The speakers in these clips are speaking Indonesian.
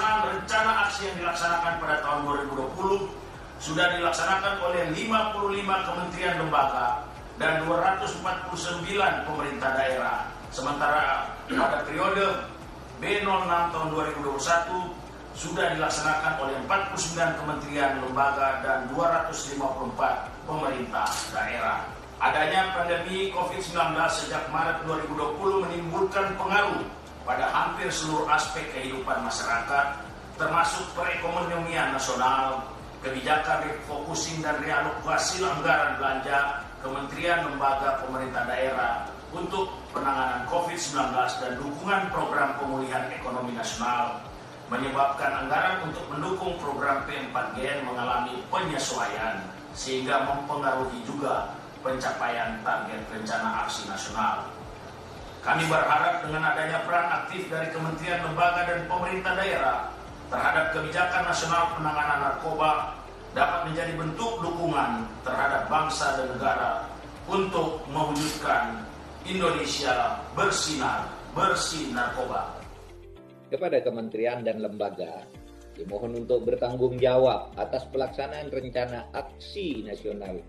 pelaksanaan rencana aksi yang dilaksanakan pada tahun 2020 sudah dilaksanakan oleh 55 kementerian lembaga dan 249 pemerintah daerah. Sementara pada periode B06 tahun 2021 sudah dilaksanakan oleh 49 kementerian lembaga dan 254 pemerintah daerah. Adanya pandemi COVID-19 sejak Maret 2020 menimbulkan pengaruh pada hampir seluruh aspek kehidupan masyarakat, termasuk perekonomian nasional, kebijakan refocusing dan realokasi anggaran belanja kementerian lembaga pemerintah daerah untuk penanganan COVID-19 dan dukungan program pemulihan ekonomi nasional menyebabkan anggaran untuk mendukung program P4GN mengalami penyesuaian sehingga mempengaruhi juga pencapaian target rencana aksi nasional. Kami berharap dengan adanya peran aktif dari kementerian lembaga dan pemerintah daerah terhadap kebijakan nasional penanganan narkoba dapat menjadi bentuk dukungan terhadap bangsa dan negara untuk mewujudkan Indonesia bersinar bersih narkoba. Kepada kementerian dan lembaga, dimohon untuk bertanggung jawab atas pelaksanaan rencana aksi nasional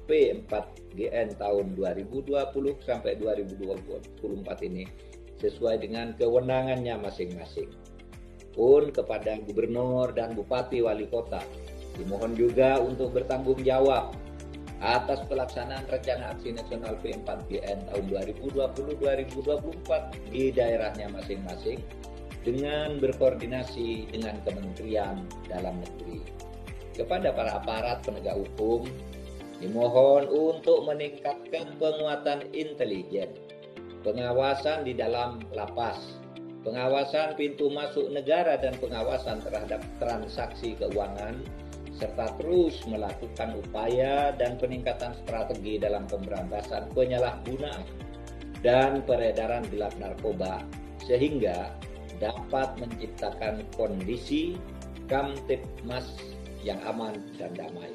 P4GN tahun 2020 sampai 2024 ini sesuai dengan kewenangannya masing-masing. Pun kepada gubernur dan bupati wali kota, dimohon juga untuk bertanggung jawab atas pelaksanaan rencana aksi nasional P4GN tahun 2020-2024 di daerahnya masing-masing dengan berkoordinasi dengan Kementerian Dalam Negeri. Kepada para aparat penegak hukum, dimohon untuk meningkatkan penguatan intelijen, pengawasan di dalam lapas, pengawasan pintu masuk negara dan pengawasan terhadap transaksi keuangan, serta terus melakukan upaya dan peningkatan strategi dalam pemberantasan penyalahgunaan dan peredaran gelap narkoba sehingga dapat menciptakan kondisi Kamtipmas yang aman dan damai.